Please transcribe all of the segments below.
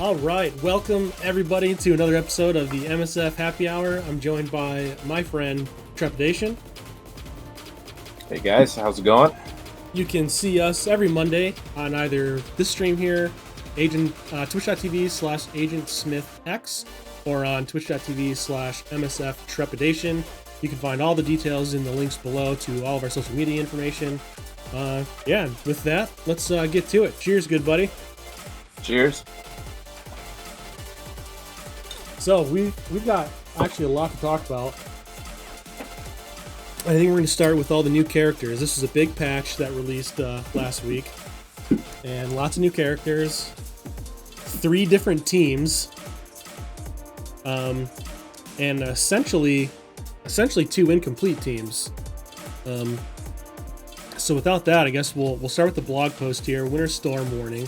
All right, welcome everybody to another episode of the MSF Happy Hour. I'm joined by my friend Trepidation. Hey guys, how's it going? You can see us every Monday on either this stream here, twitch.tv/AgentSmithX, or on twitch.tv/MSF Trepidation. You can find all the details in the links below to all of our social media information. With that, let's get to it. Cheers, good buddy. Cheers. So we've got actually a lot to talk about. I think we're going to start with all the new characters. This is a big patch that released last week, and lots of new characters, 3 different teams, and essentially 2 incomplete teams. So without that, I guess we'll start with the blog post here, Winter Storm Warning,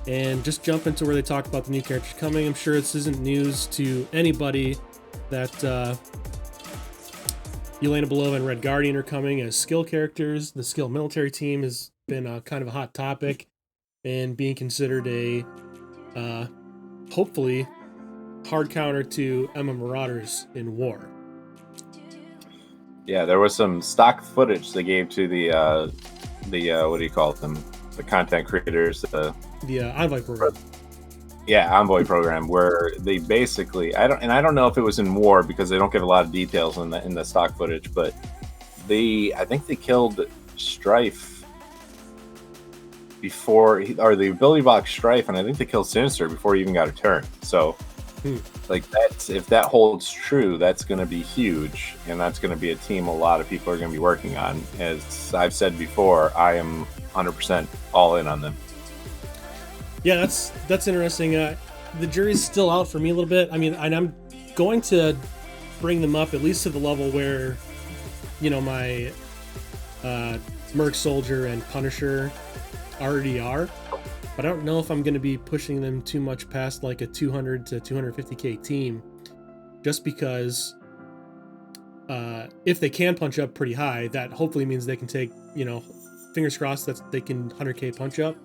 and just jump into where they talk about the new characters coming. I'm sure this isn't news to anybody that Yelena Belova and Red Guardian are coming as skill characters. The skill military team has been kind of a hot topic and being considered a hopefully hard counter to Emmarauders in war. Yeah, there was some stock footage they gave to the what do you call them? The content creators. The Envoy program. Yeah, Envoy program, where they basically I don't know if it was in war because they don't give a lot of details in the stock footage, but I think they killed Strife before or the ability block Strife, and I think they killed Sinister before he even got a turn. So like if that holds true, that's going to be huge, and that's going to be a team a lot of people are going to be working on. As I've said before, I am 100% all in on them. Yeah, that's interesting. The jury's still out for me a little bit. I mean, I'm going to bring them up at least to the level where, my Merc Soldier and Punisher already are. But I don't know if I'm going to be pushing them too much past like a 200 to 250k team, just because if they can punch up pretty high, that hopefully means they can take, fingers crossed that they can 100k punch up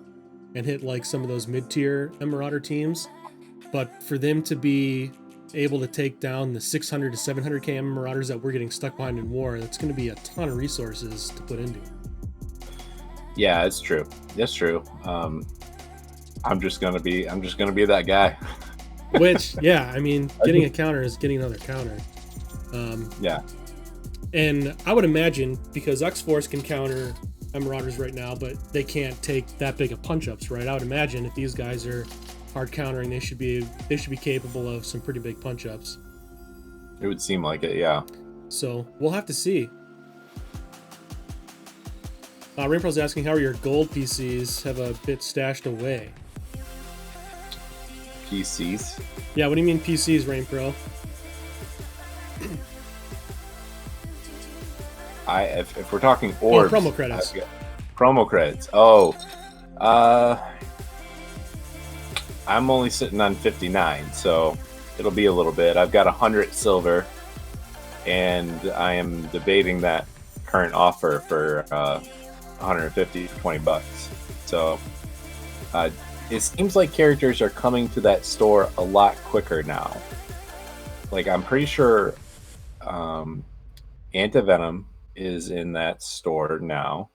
and hit like some of those mid-tier Emmarauder teams. But for them to be able to take down the 600 to 700k Emmarauders that we're getting stuck behind in war, that's going to be a ton of resources to put into. Yeah, it's true. That's true. I'm just gonna be that guy. Which, yeah, I mean, getting a counter is getting another counter. Yeah. And I would imagine, because X-Force can counter Emmarauders right now, but they can't take that big of punch-ups, right? I would imagine if these guys are hard countering, they should be capable of some pretty big punch-ups. It would seem like it, yeah. So we'll have to see. Rainprow's asking, how are your gold PCs? Have a bit stashed away. PCs? Yeah, what do you mean PCs, Rainpro? If we're talking orbs... Oh, promo credits. Promo credits. Oh. I'm only sitting on 59, so it'll be a little bit. I've got 100 silver, and I am debating that current offer for 150 for $20. So it seems like characters are coming to that store a lot quicker now. Like, I'm pretty sure Antivenom is in that store now.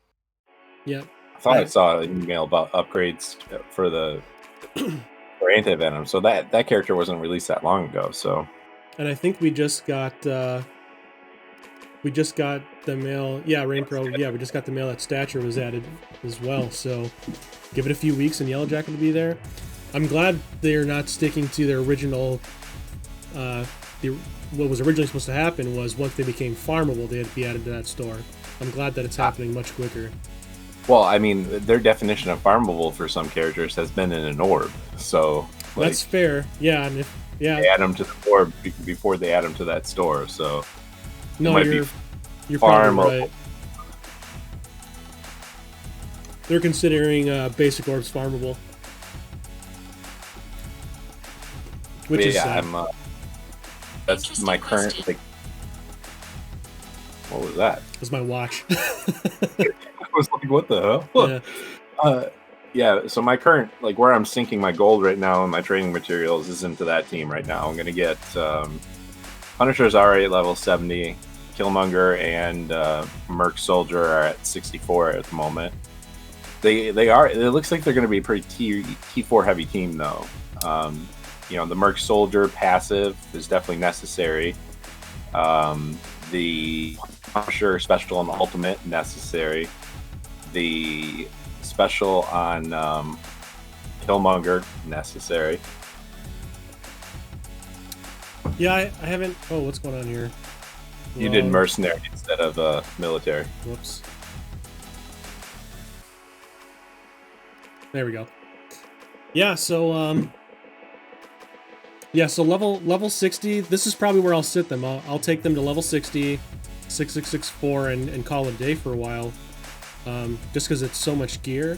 Yep. I thought I saw an email about upgrades for for Antivenom. So that character wasn't released that long ago. So, and I think we just got the mail. Yeah, Rainpro. Yeah, we just got the mail that Stature was added as well. So give it a few weeks and Yellow Jacket will be there. I'm glad they're not sticking to their original. What was originally supposed to happen was once they became farmable, they had to be added to that store. I'm glad that it's happening much quicker. Well, I mean, their definition of farmable for some characters has been in an orb. So that's fair. Yeah, and they add them to the orb before they add them to that store. So no, you're probably right. They're considering basic orbs farmable, which is sad. That's my current. What was that? It was my watch. I was like, what the hell? Yeah. Yeah, so my current, like where I'm sinking my gold right now and my training materials is into that team right now. I'm going to get Punisher's already at level 70, Killmonger and Merc Soldier are at 64 at the moment. They are, it looks like they're going to be a pretty T4 heavy team though. The Merc Soldier passive is definitely necessary. The Punisher special and the ultimate necessary. The special on Killmonger necessary. Yeah, I haven't. Oh, what's going on here? You did mercenary instead of military. Whoops. There we go. Yeah, so so level 60. This is probably where I'll sit them. I'll take them to level 60, 6664, and call it a day for a while. Just because it's so much gear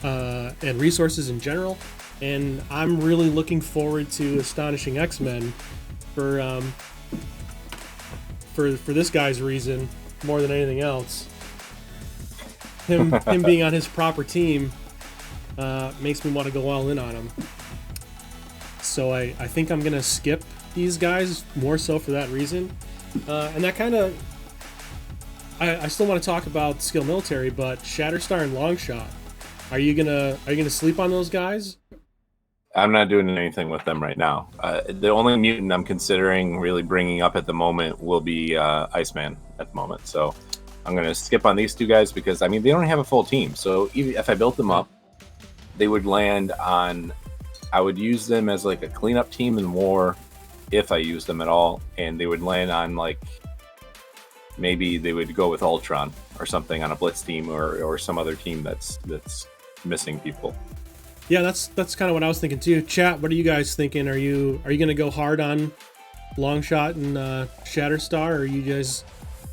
and resources in general, and I'm really looking forward to Astonishing X-Men for this guy's reason more than anything else. Him being on his proper team makes me want to go all in on him. So I think I'm gonna skip these guys more so for that reason, and that kind of. I still want to talk about skill military, but Shatterstar and Longshot. Are you gonna sleep on those guys? I'm not doing anything with them right now. The only mutant I'm considering really bringing up at the moment will be Iceman at the moment. So I'm gonna skip on these two guys because they don't have a full team. So even if I built them up, they would land on. I would use them as like a cleanup team in war, if I use them at all, and they would land on like. Maybe they would go with Ultron or something on a Blitz team or some other team that's missing people. Yeah, that's kind of what I was thinking too. Chat, what are you guys thinking? Are you going to go hard on Longshot and Shatterstar, or are you guys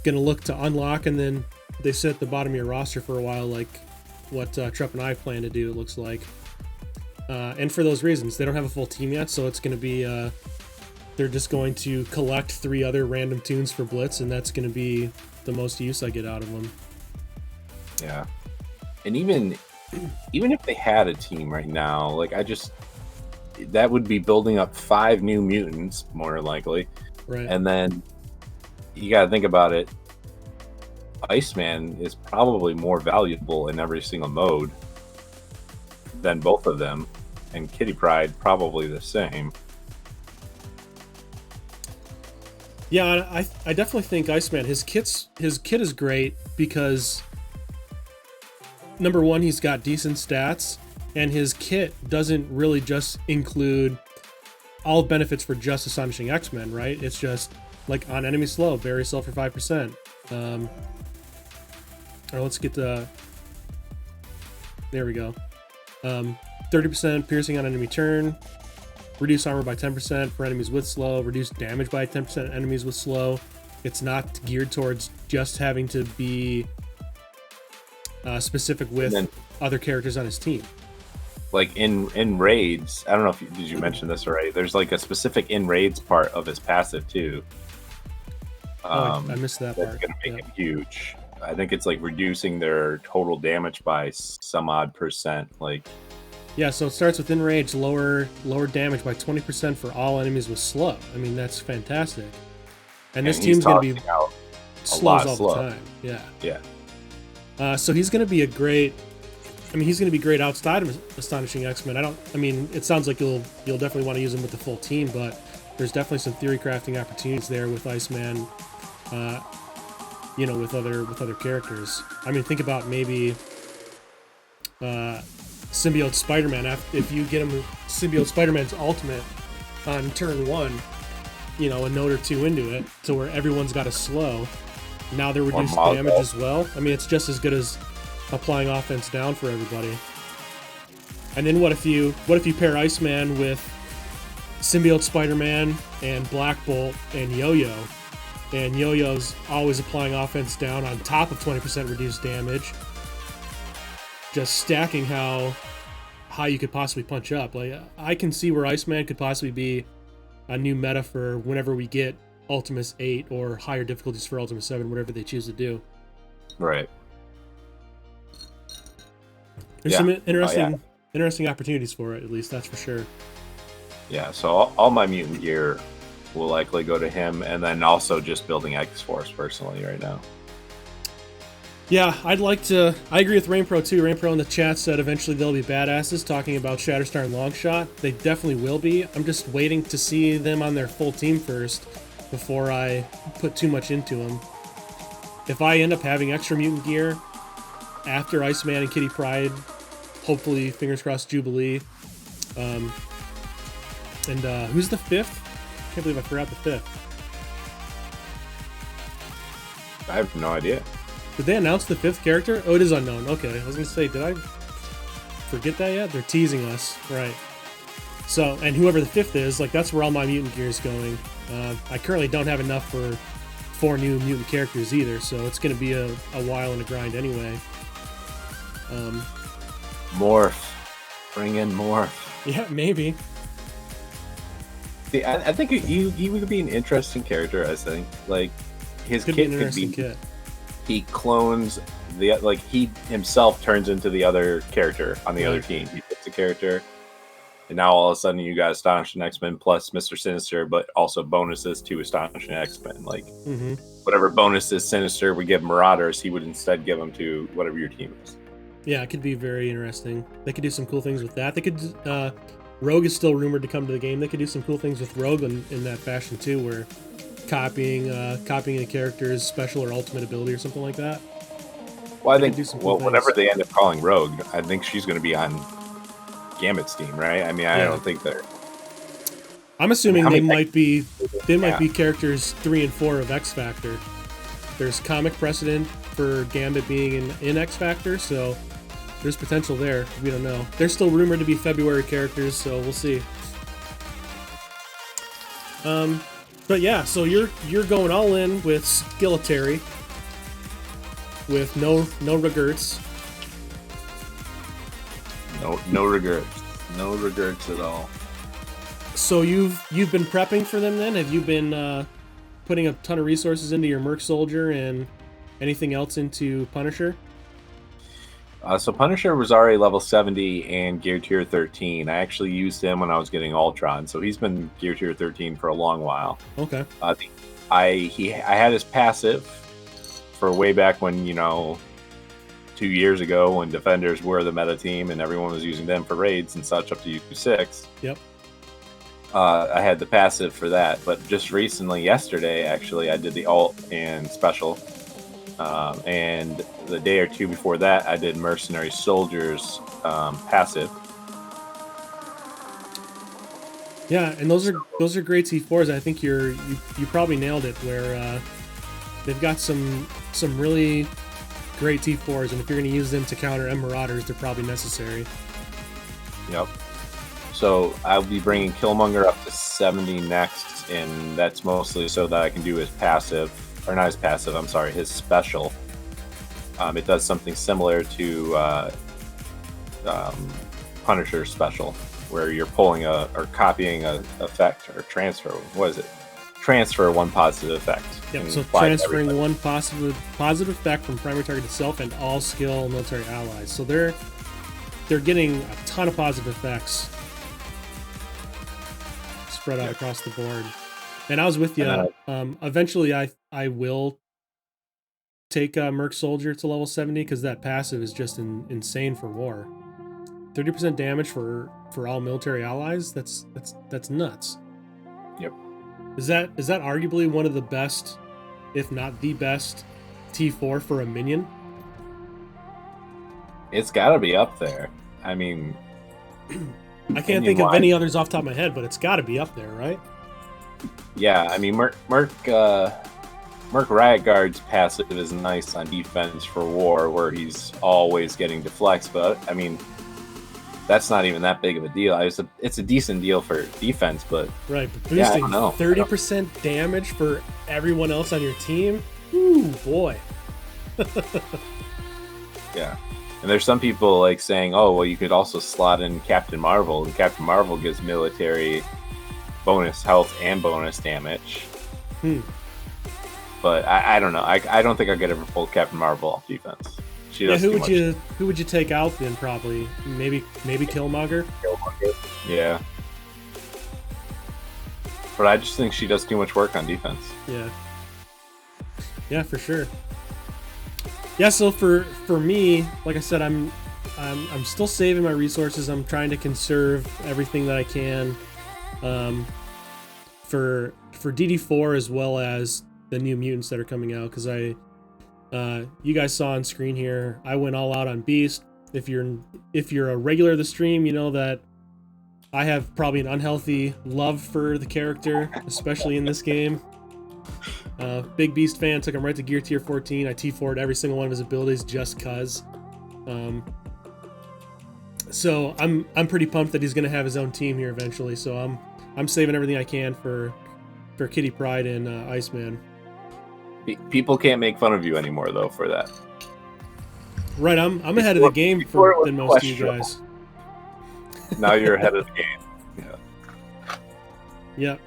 going to look to unlock and then they sit at the bottom of your roster for a while, like what Trep and I plan to do? It looks like, and for those reasons, they don't have a full team yet, so it's going to be. They're just going to collect 3 other random tunes for Blitz, and that's going to be the most use I get out of them. Yeah, and even if they had a team right now, like that would be building up 5 new mutants more likely, right? And then you got to think about it. Iceman is probably more valuable in every single mode than both of them, and Kitty Pryde probably the same. Yeah, I definitely think Iceman, his kit is great because number one, he's got decent stats, and his kit doesn't really just include all benefits for just Astonishing X-Men, right? It's just like on enemy slow, bury self for 5%. Or let's get the. There we go. 30% piercing on enemy turn. Reduce armor by 10% for enemies with slow. Reduce damage by 10% on enemies with slow. It's not geared towards just having to be specific with other characters on his team. Like in raids, I don't know if did you mention this already. There's like a specific in raids part of his passive too. I missed that part. That's gonna make it huge. I think it's like reducing their total damage by some odd percent. Like. Yeah, so it starts with enrage, lower damage by 20% for all enemies with slow. I mean, that's fantastic. And this team's going to be slows all the time. Yeah. Yeah. So he's going to be he's going to be great outside of Astonishing X-Men. It sounds like you'll definitely want to use him with the full team, but there's definitely some theory crafting opportunities there with Iceman, with other characters. I mean, think about maybe Symbiote Spider-Man. If you get him Symbiote Spider-Man's ultimate on turn 1, a note or 2 into it, to where everyone's got a slow. Now they're reduced damage as well. I mean, it's just as good as applying offense down for everybody. And then what if you pair Iceman with Symbiote Spider-Man and Black Bolt and Yo-Yo, and Yo-Yo's always applying offense down on top of 20% reduced damage, just stacking how high you could possibly punch up. Like, I can see where Iceman could possibly be a new meta for whenever we get Ultimus 8 or higher difficulties for Ultimus 7, whatever they choose to do. Right. There's Yeah. some Oh, interesting opportunities for it, at least that's for sure. Yeah, so all my mutant gear will likely go to him, and then also just building X-Force personally right now. Yeah, I agree with Rainpro too. Rainpro in the chat said eventually they'll be badasses, talking about Shatterstar and Longshot. They definitely will be. I'm just waiting to see them on their full team first before I put too much into them. If I end up having extra mutant gear after Iceman and Kitty Pryde, hopefully, fingers crossed, Jubilee. And who's the fifth? I can't believe I forgot the fifth. I have no idea. Did they announce the fifth character? Oh, it is unknown. Okay, I was gonna say, did I forget that yet? They're teasing us, right? So, and whoever the fifth is, like, that's where all my mutant gear is going. I currently don't have enough for 4 new mutant characters either, so it's gonna be a while and a grind anyway. Morph, bring in Morph. Yeah, maybe. See, I think he would be an interesting character. I think like his Could kit be an interesting could be. kit. He clones he himself turns into the other character on the other team. He puts the character, and now all of a sudden you got Astonishing X-Men plus Mr. Sinister, but also bonuses to Astonishing X-Men. Like whatever bonuses Sinister would give Marauders, he would instead give them to whatever your team is. Yeah, it could be very interesting. They could do some cool things with that. They could. Rogue is still rumored to come to the game. They could do some cool things with Rogue in that fashion too, where copying a character's special or ultimate ability or something like that. Well, I think whatever they end up calling Rogue, I think she's going to be on Gambit's team, right? I mean, I don't think they're. I'm assuming they might be characters 3 and 4 of X Factor. There's comic precedent for Gambit being in X Factor, so there's potential there. We don't know. They're still rumored to be February characters, so we'll see. But yeah, so you're going all in with Skillitary, with no regrets. No regrets. No regrets at all. So you've been prepping for them then? Have you been putting a ton of resources into your Merc Soldier and anything else into Punisher? So Punisher was already level 70 and gear tier 13. I actually used him when I was getting Ultron, so he's been gear tier 13 for a long while. Okay. I had his passive for way back when, 2 years ago when Defenders were the meta team and everyone was using them for raids and such up to U6. Yep. I had the passive for that, but just recently, yesterday, actually, I did the ult and special. And the day or two before that, I did Mercenary Soldiers passive. Yeah, and those are great C4s. I think you probably nailed it. Where they've got some really great T4s, and if you're going to use them to counter Emmarauders, they're probably necessary. Yep. So I'll be bringing Killmonger up to 70 next, and that's mostly so that I can do his passive. Or not his passive, I'm sorry, his special. It does something similar to Punisher's special, where you're pulling or copying a effect or transfer. What is it? Transfer one positive effect. Yep, so transferring one positive effect from primary target itself and all skill military allies. So they're getting a ton of positive effects spread out across the board. And I was with you. Eventually, I will take Merc Soldier to level 70 because that passive is just insane for war. 30% damage for all military allies. That's nuts. Yep. Is that arguably one of the best, if not the best, T4 for a minion? It's got to be up there. I mean, I can't think of any others off the top of my head, but it's got to be up there, right? Yeah, I mean, Merc Riot Guard's passive is nice on defense for war, where he's always getting deflects, but I mean, that's not even that big of a deal. It's a decent deal for defense, but right, but boosting 30% damage for everyone else on your team. Ooh, boy. Yeah. And there's some people like saying, oh, well, you could also slot in Captain Marvel, and Captain Marvel gives military bonus health and bonus damage. But I don't know. I don't think I could ever pull Captain Marvel off defense. She does who would you take out then? Probably maybe Killmonger. Yeah. But I just think she does too much work on defense. Yeah, for sure. Yeah, so for me, like I said, I'm still saving my resources. I'm trying to conserve everything that I can for DD4 as well as the new mutants that are coming out, because you guys saw on screen here, I went all out on Beast. If you're a regular of the stream, you know that I have probably an unhealthy love for the character, especially in this game. Big Beast fan, took him right to gear tier 14. I T4'd every single one of his abilities just cuz. So I'm pretty pumped that he's gonna have his own team here eventually. So I'm saving everything I can for Kitty Pryde and Iceman. People can't make fun of you anymore though for that. Right, I'm ahead of the game than most of you guys. Now you're ahead of the game. Yeah. Yep.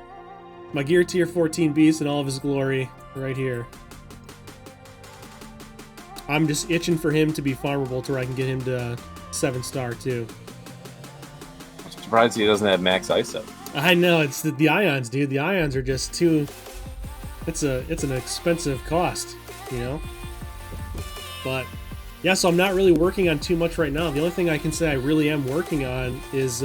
My gear tier 14 Beast in all of his glory right here. I'm just itching for him to be farmable to where I can get him to 7-star too. I'm surprised he doesn't have max ISO. I know, it's the ions, dude. The ions are just too... It's an expensive cost, you know? But... yeah, so I'm not really working on too much right now. The only thing I can say I really am working on is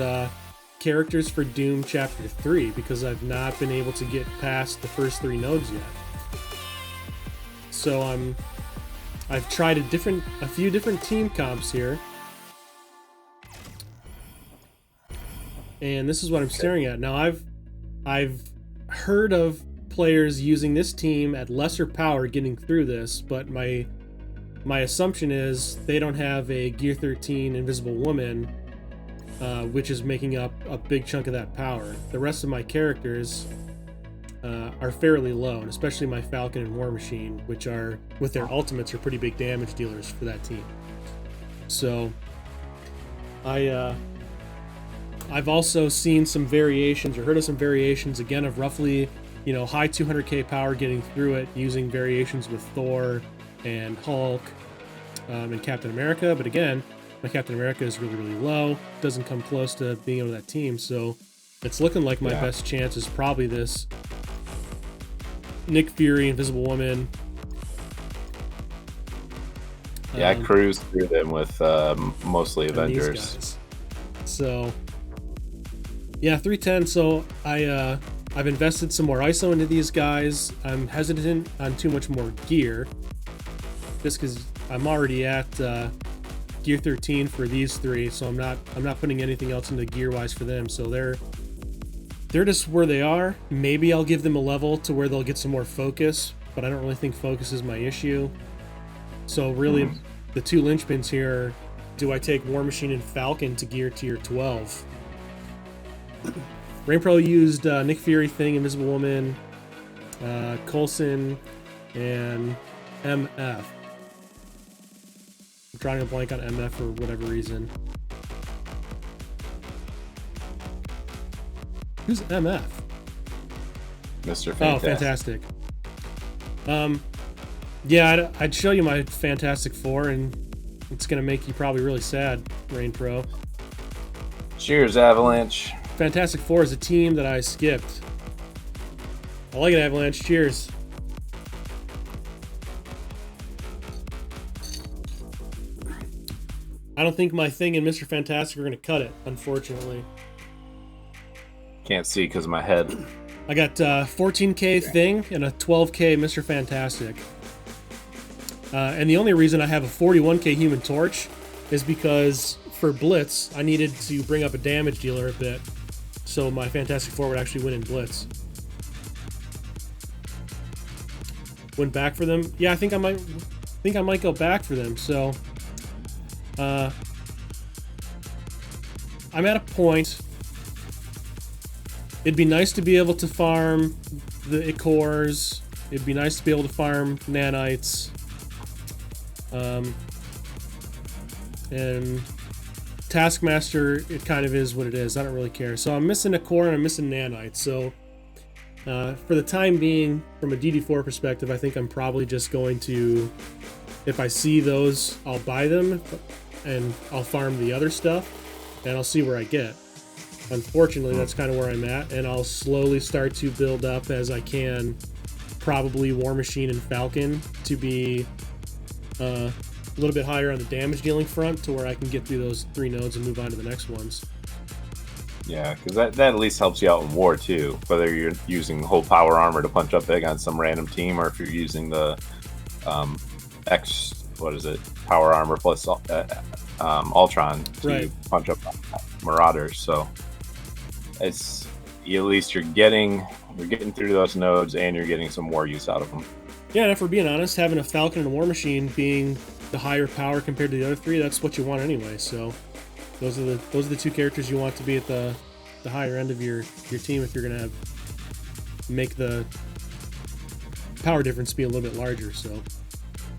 characters for Doom Chapter 3, because I've not been able to get past the first 3 nodes yet. So I've tried a few different team comps here. And this is what I'm staring at. Now I've heard of players using this team at lesser power getting through this, but my assumption is they don't have a Gear 13 Invisible Woman, which is making up a big chunk of that power. The rest of my characters are fairly low, and especially my Falcon and War Machine, which are, with their ultimates, are pretty big damage dealers for that team. So I've also seen some variations, or heard of some variations, again, of roughly, high 200k power getting through it, using variations with Thor and Hulk and Captain America. But again, my Captain America is really, really low. Doesn't come close to being able to that team. So it's looking like my best chance is probably this Nick Fury, Invisible Woman. Yeah, I cruised through them with mostly Avengers. So yeah, 310. So I've invested some more ISO into these guys. I'm hesitant on too much more gear, just because I'm already at gear 13 for these 3, so I'm not putting anything else into gear wise for them. So they're just where they are. Maybe I'll give them a level to where they'll get some more focus, but I don't really think focus is my issue. So really, the 2 linchpins here are, do I take War Machine and Falcon to gear tier 12? Rainpro used Nick Fury, Thing, Invisible Woman, Coulson, and MF. I'm drawing a blank on MF for whatever reason. Who's MF? Mr. Fantastic. Oh, Fantastic. Yeah, I'd show you my Fantastic Four, and it's going to make you probably really sad, Rainpro. Cheers, Avalanche. Fantastic Four is a team that I skipped. I like it, Avalanche. Cheers. I don't think my Thing and Mr. Fantastic are going to cut it, unfortunately. Can't see because of my head. I got 14k Thing and a 12k Mr. Fantastic. And the only reason I have a 41k Human Torch is because for Blitz, I needed to bring up a damage dealer a bit, so my Fantastic Four would actually win in Blitz. Went back for them. Yeah, I think I might go back for them. So I'm at a point. It'd be nice to be able to farm the Icors. It'd be nice to be able to farm nanites. And Taskmaster, it kind of is what it is. I don't really care. So I'm missing a core and I'm missing nanites. So for the time being, from a DD4 perspective, I think I'm probably just going to If I see those, I'll buy them, and I'll farm the other stuff, and I'll see where I get. Unfortunately, that's kind of where I'm at, and I'll slowly start to build up as I can. Probably War Machine and Falcon to be a little bit higher on the damage dealing front, to where I can get through those 3 nodes and move on to the next ones. Yeah, because that at least helps you out in war too. Whether you're using whole power armor to punch up big on some random team, or if you're using the power armor plus Ultron to punch up Marauders. So it's at least you're getting through those nodes, and you're getting some war use out of them. Yeah, and if we're being honest, having a Falcon and a War Machine being the higher power compared to the other 3, that's what you want anyway. So those are the 2 characters you want to be at the higher end of your team if you're gonna make the power difference be a little bit larger. So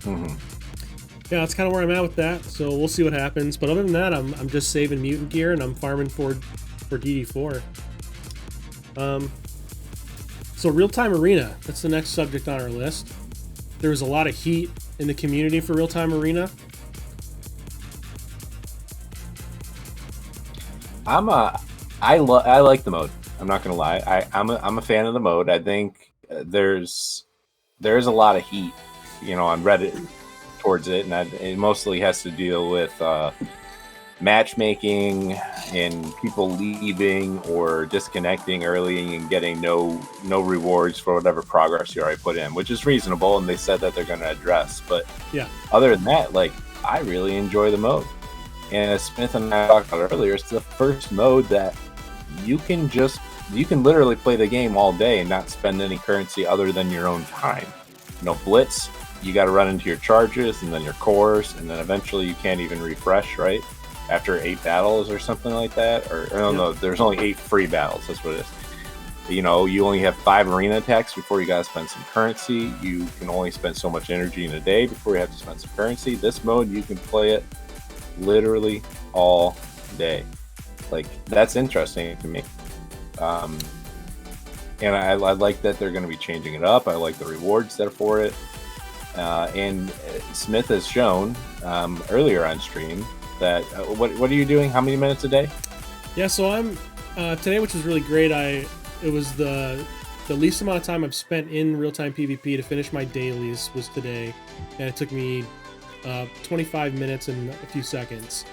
yeah, that's kind of where I'm at with that. So we'll see what happens. But other than that, I'm just saving mutant gear, and I'm farming for DD4. So real-time arena, that's the next subject on our list. There was a lot of heat in the community for real-time arena. I like the mode. I'm not gonna lie. I'm a fan of the mode. I think there's a lot of heat, on Reddit towards it, and it mostly has to deal with matchmaking and people leaving or disconnecting early and getting no rewards for whatever progress you already put in, which is reasonable, and they said that they're going to address. But yeah, other than that, I really enjoy the mode. And as Smith and I talked about earlier, it's the first mode that you can literally play the game all day and not spend any currency other than your own time. Blitz, you got to run into your charges and then your cores, and then eventually you can't even refresh, right? After 8 battles or something like that, no, there's only 8 free battles. That's what it is. You only have 5 arena attacks before you gotta spend some currency. You can only spend so much energy in a day before you have to spend some currency. This mode, you can play it literally all day. That's interesting to me. And I like that they're going to be changing it up. I like the rewards that are for it. And Smith has shown earlier on stream that what are you doing? How many minutes a day? Yeah, so I'm today, which was really great. It was the least amount of time I've spent in real-time PvP to finish my dailies was today, and it took me 25 minutes and a few seconds.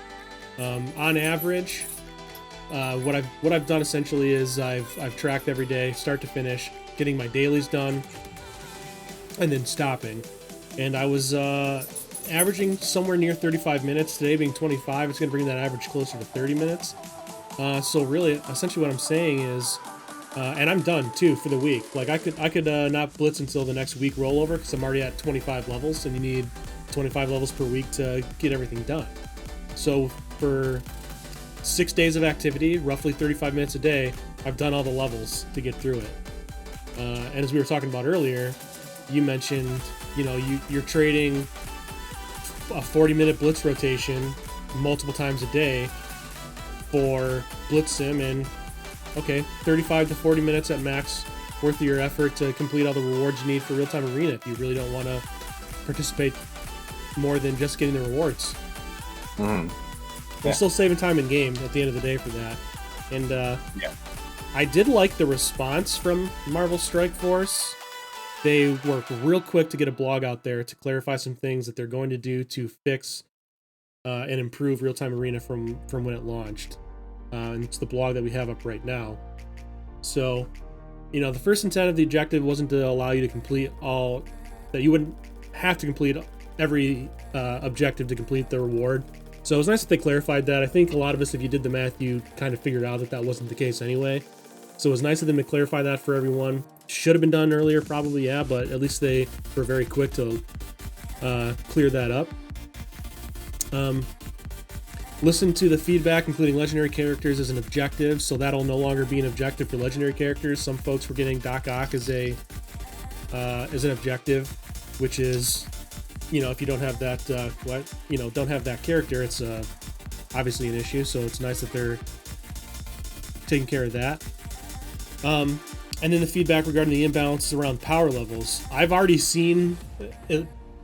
On average, what I've done essentially is I've tracked every day, start to finish, getting my dailies done, and then stopping. And I was averaging somewhere near 35 minutes. Today being 25, it's going to bring that average closer to 30 minutes. So really, essentially what I'm saying is, and I'm done too for the week. I could not blitz until the next week rollover, because I'm already at 25 levels, and you need 25 levels per week to get everything done. So for 6 days of activity, roughly 35 minutes a day, I've done all the levels to get through it. And as we were talking about earlier, you mentioned, you're trading a 40-minute blitz rotation multiple times a day for blitz sim, and okay, 35 to 40 minutes at max worth of your effort to complete all the rewards you need for real-time arena if you really don't want to participate more than just getting the rewards. Yeah. You're still saving time in game at the end of the day for that. And I did like the response from Marvel Strike Force. They worked real quick to get a blog out there to clarify some things that they're going to do to fix and improve real-time arena from when it launched. And it's the blog that we have up right now. So, the first intent of the objective wasn't to allow you to complete all, that you wouldn't have to complete every objective to complete the reward. So it was nice that they clarified that. I think a lot of us, if you did the math, you kind of figured out that wasn't the case anyway. So it was nice of them to clarify that for everyone. Should have been done earlier, probably, yeah, but at least they were very quick to clear that up. Listen to the feedback, including legendary characters as an objective, so that'll no longer be an objective for legendary characters. Some folks were getting Doc Ock as an objective, which is, if you don't have that, don't have that character, it's obviously an issue. So it's nice that they're taking care of that. And then the feedback regarding the imbalances around power levels. I've already seen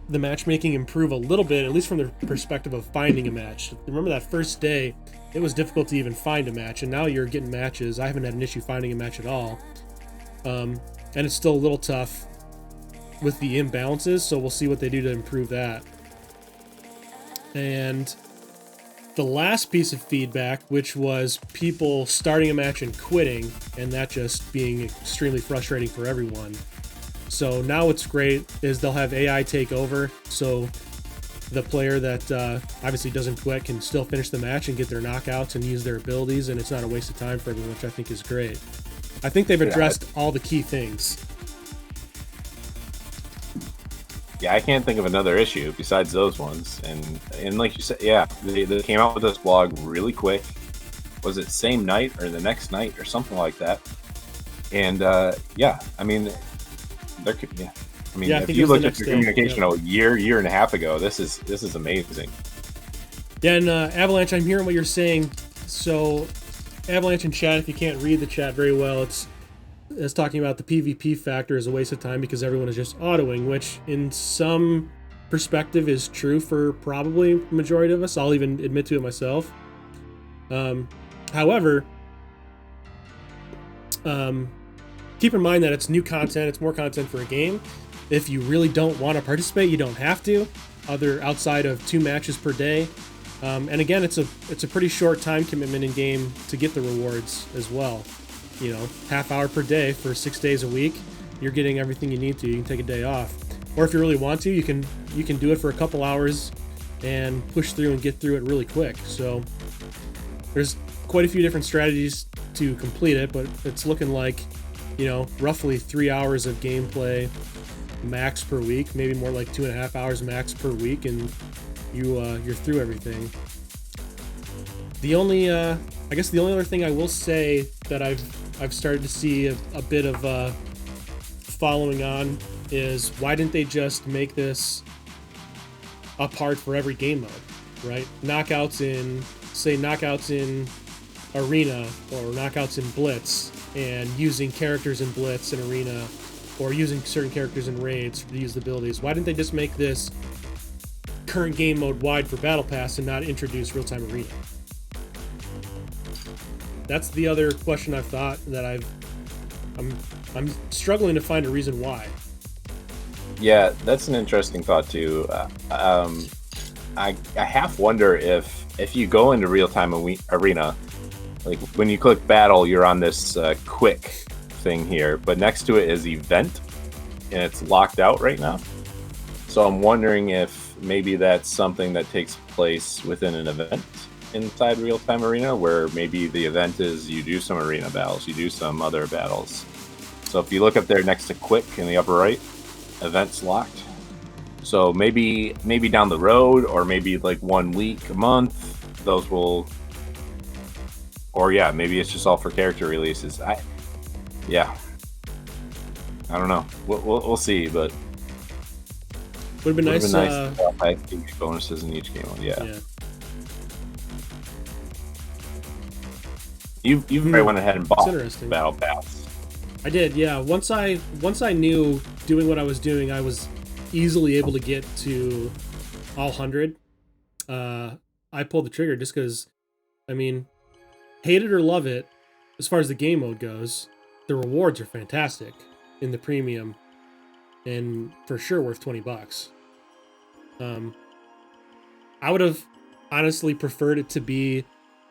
the matchmaking improve a little bit, at least from the perspective of finding a match. Remember that first day, it was difficult to even find a match, and now you're getting matches. I haven't had an issue finding a match at all. And it's still a little tough with the imbalances, so we'll see what they do to improve that. And the last piece of feedback, which was people starting a match and quitting, and that just being extremely frustrating for everyone. So now what's great is they'll have AI take over, so the player that obviously doesn't quit can still finish the match and get their knockouts and use their abilities, and it's not a waste of time for everyone, which I think is great. I think they've addressed all the key things. Yeah, I can't think of another issue besides those ones. And like you said, yeah, they came out with this blog really quick. Was it same night or the next night or something like that? And yeah, I mean, if you look at the communication a year and a half ago, this is amazing. Yeah, and Avalanche, I'm hearing what you're saying. So, Avalanche in chat, if you can't read the chat very well, it's talking about the PvP factor is a waste of time because everyone is just autoing, which in some perspective is true for probably the majority of us. I'll even admit to it myself. However, keep in mind that it's new content. It's more content for a game. If you really don't want to participate, you don't have to. Outside of 2 matches per day. And again, it's a pretty short time commitment in game to get the rewards as well. You know, half hour per day for 6 days a week, you're getting everything you need to. You can take a day off, or if you really want to, you can do it for a couple hours and push through and get through it really quick. So there's quite a few different strategies to complete it, but it's looking like, you know, roughly 3 hours of gameplay max per week, maybe more like 2.5 hours max per week, and you're through everything. The only I guess the only other thing I will say that I've started to see a bit of following on is, why didn't they just make this a part for every game mode, right? Knockouts in Arena or knockouts in Blitz, and using characters in Blitz and Arena, or using certain characters in raids to use the abilities. Why didn't they just make this current game mode wide for Battle Pass and not introduce real-time Arena? That's the other question I've thought that I'm struggling to find a reason why. Yeah, that's an interesting thought too. I half wonder if you go into real-time Arena, like when you click battle, you're on this quick thing here, but next to it is event, and it's locked out right now. So I'm wondering if maybe that's something that takes place within an event inside real-time Arena, where maybe the event is you do some arena battles, you do some other battles. So if you look up there next to quick in the upper right, events locked. So maybe down the road, or maybe like 1 week, a month, those will, or yeah, maybe it's just all for character releases. I don't know. We'll see, but would have been nice. I think bonuses in each game. Yeah. You've already went ahead and bought Battle Pass. I did, yeah. Once I knew doing what I was doing, I was easily able to get to all 100. I pulled the trigger just because, I mean, hate it or love it, as far as the game mode goes, the rewards are fantastic in the premium, and for sure worth $20. I would have honestly preferred it to be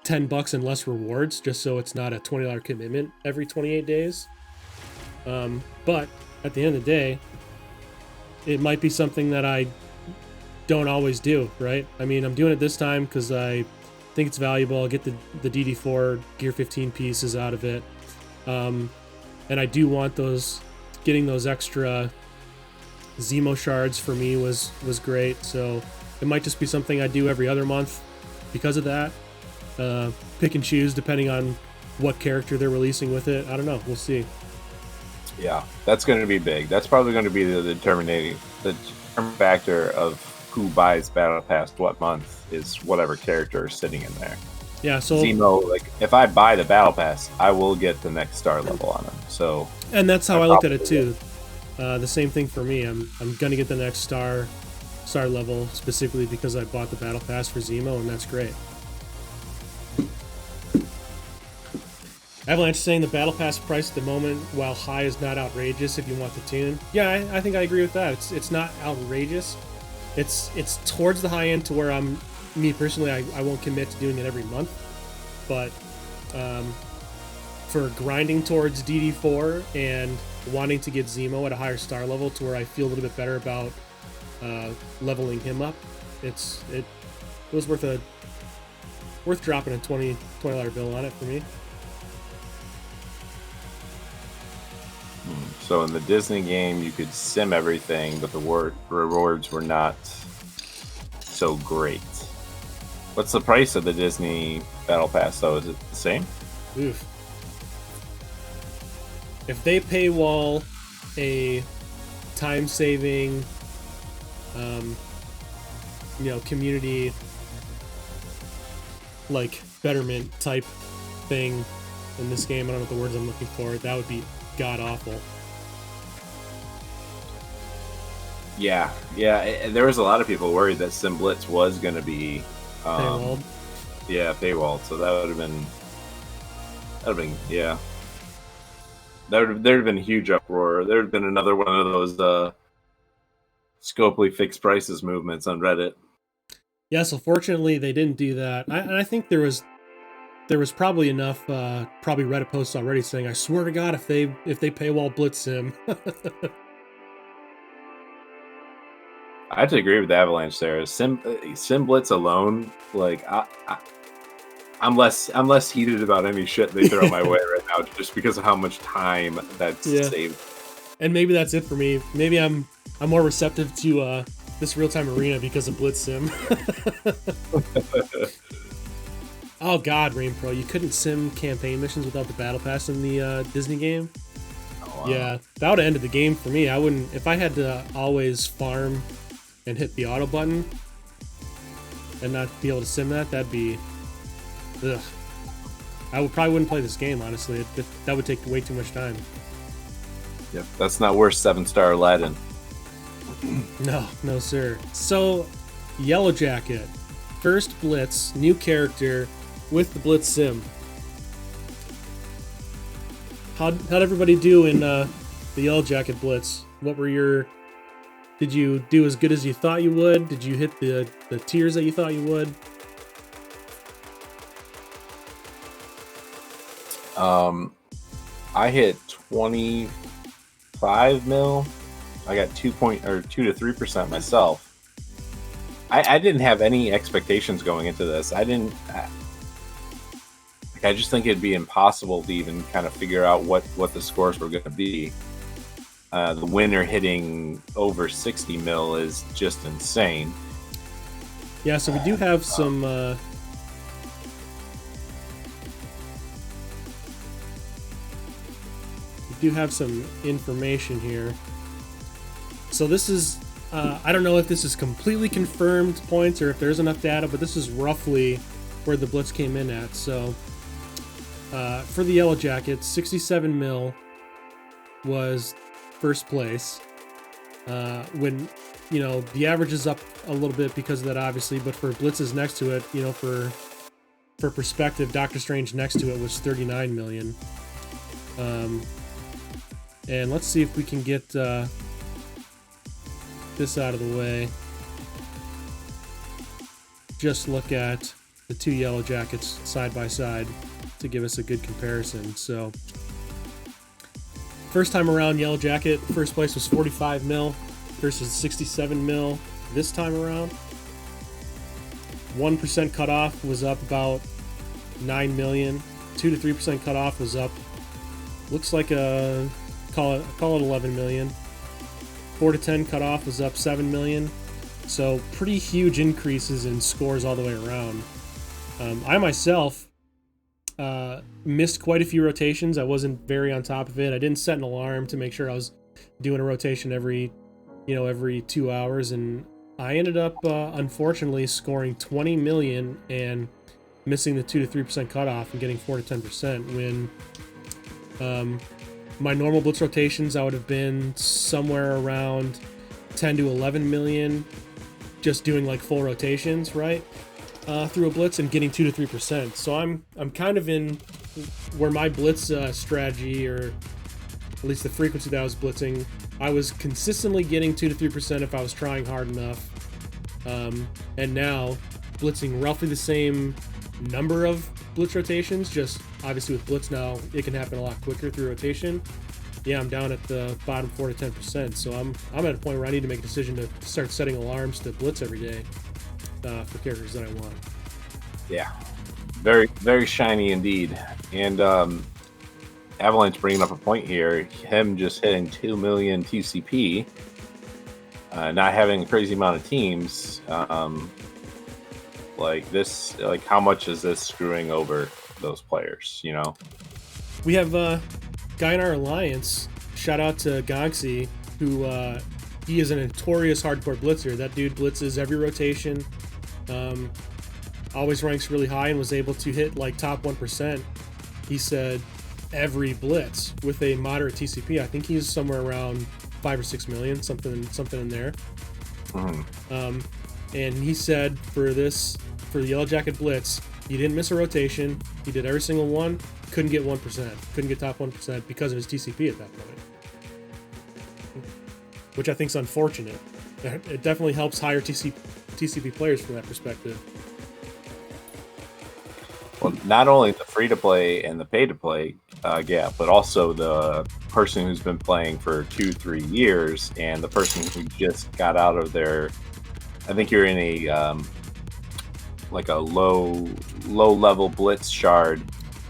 $10 and less rewards, just so it's not a $20 commitment every 28 days. But at the end of the day, it might be something that I don't always do, right? I mean, I'm doing it this time because I think it's valuable. I'll get the DD4 Gear 15 pieces out of it. And I do want those, getting those extra Zemo shards for me was great. So it might just be something I do every other month because of that. Pick and choose depending on what character they're releasing with it. I don't know. We'll see. Yeah, that's going to be big. That's probably going to be the determining factor of who buys Battle Pass what month, is whatever character is sitting in there. Yeah, so Zemo, like if I buy the Battle Pass, I will get the next star level on him. So, and that's how I looked at it too. The same thing for me. I'm gonna get the next star star level specifically because I bought the battle pass for Zemo, and that's great. Avalanche saying the battle pass price at the moment, while high, is not outrageous if you want the tune. Yeah, I think I agree with that. It's not outrageous. It's towards the high end to where me personally, I won't commit to doing it every month. But for grinding towards DD4 and wanting to get Zemo at a higher star level to where I feel a little bit better about leveling him up, it was worth dropping a $20 bill on it for me. So in the Disney game, you could sim everything, but the rewards were not so great. What's the price of the Disney Battle Pass, though? Is it the same? Oof. If they paywall a time-saving, community, like, betterment type thing in this game, I don't know what the words I'm looking for, that would be god-awful. Yeah. There was a lot of people worried that Sim Blitz was going to be paywalled. Yeah, paywalled. So that would have been, yeah. There'd have been a huge uproar. There'd have been another one of those Scopely fixed prices movements on Reddit. Yeah, so fortunately they didn't do that. I think there was probably enough probably Reddit posts already saying, I swear to God, if they paywall Blitz Sim. I have to agree with the Avalanche there. Sim Blitz alone, like I'm less heated about any shit they throw my way right now, just because of how much time that's saved. And maybe that's it for me. Maybe I'm more receptive to this real-time arena because of Blitz Sim. Oh God, Rain Pro, you couldn't sim campaign missions without the battle pass in the Disney game. Oh, wow. Yeah, that would have ended the game for me. I wouldn't, if I had to always farm and hit the auto button and not be able to sim that'd be, ugh. I probably wouldn't play this game, honestly. That would take way too much time. Yep, that's not worth 7-star Aladdin. No, sir. So, Yellow Jacket, first Blitz, new character with the Blitz Sim. How'd everybody do in the Yellow Jacket Blitz? What were your... Did you do as good as you thought you would? Did you hit the tiers that you thought you would? I hit 25 mil. I got 2 to 3% myself. I didn't have any expectations going into this. I just think it'd be impossible to even kind of figure out what the scores were going to be. The winner hitting over 60 mil is just insane. Yeah, so we do have some... we do have some information here. So this is... I don't know if this is completely confirmed points or if there's enough data, but this is roughly where the Blitz came in at. So for the Yellow Jackets, 67 mil was first place. When, the average is up a little bit because of that, obviously, but for Blitz's next to it, for perspective, Doctor Strange next to it was 39 million. And let's see if we can get this out of the way. Just look at the two Yellow Jackets side by side to give us a good comparison. So first time around, Yellow Jacket first place was 45 mil versus 67 mil this time around. 1% cutoff was up about 9 million. 2 to 3% cutoff was up, looks like call it 11 million. 4 to 10 cutoff was up 7 million. So pretty huge increases in scores all the way around. I myself missed quite a few rotations. I wasn't very on top of it. I didn't set an alarm to make sure I was doing a rotation every 2 hours, and I ended up unfortunately scoring 20 million and missing the 2 to 3% cutoff and getting 4 to 10% when my normal Blitz rotations I would have been somewhere around 10 to 11 million just doing like full rotations, right, through a blitz and getting 2 to 3%. So I'm kind of in where my blitz strategy, or at least the frequency that I was blitzing, I was consistently getting 2 to 3% if I was trying hard enough. And now blitzing roughly the same number of blitz rotations, just obviously with blitz now it can happen a lot quicker through rotation. Yeah, I'm down at the bottom 4 to 10%, so I'm at a point where I need to make a decision to start setting alarms to blitz every day for characters that I want. Yeah, very, very shiny indeed. And Avalanche bringing up a point here, him just hitting 2 million TCP, not having a crazy amount of teams, like this, like how much is this screwing over those players, you know? We have guy in our alliance, shout out to Gonxie, who he is a notorious hardcore blitzer. That dude blitzes every rotation, always ranks really high, and was able to hit like top 1%. He said every blitz with a moderate TCP. I think he's somewhere around 5 or 6 million, something in there. And he said for the Yellow Jacket Blitz, he didn't miss a rotation. He did every single one. Couldn't get 1%. Couldn't get top 1% because of his TCP at that point, which I think is unfortunate. It definitely helps higher TCP players from that perspective. Well, not only the free-to-play and the pay-to-play gap, but also the person who's been playing for 2-3 years and the person who just got out of their, I think you're in a like a low-level blitz shard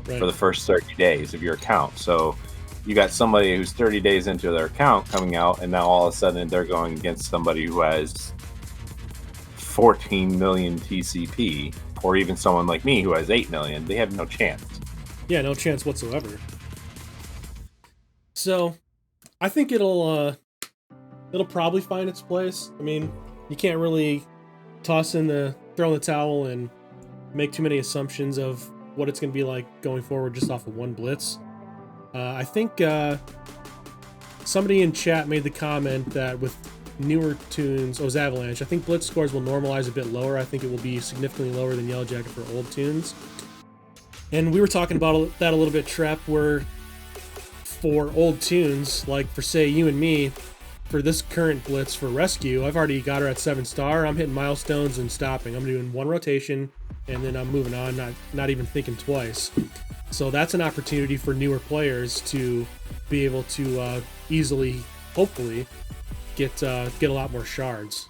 for the first 30 days of your account. So you got somebody who's 30 days into their account coming out, and now all of a sudden they're going against somebody who has 14 million TCP, or even someone like me who has 8 million. They have no chance. Yeah, no chance whatsoever. So I think it'll probably find its place. I mean, you can't really throw in the towel and make too many assumptions of what it's going to be like going forward just off of one blitz. I think somebody in chat made the comment that with newer tunes, it was Avalanche, I think blitz scores will normalize a bit lower. I think it will be significantly lower than Yellow Jacket for old tunes. And we were talking about that a little bit, Trep, where for old tunes, like for say you and me, for this current blitz for rescue, I've already got her at 7-star. I'm hitting milestones and stopping. I'm doing one rotation and then I'm moving on, not even thinking twice. So that's an opportunity for newer players to be able to easily, hopefully, get a lot more shards.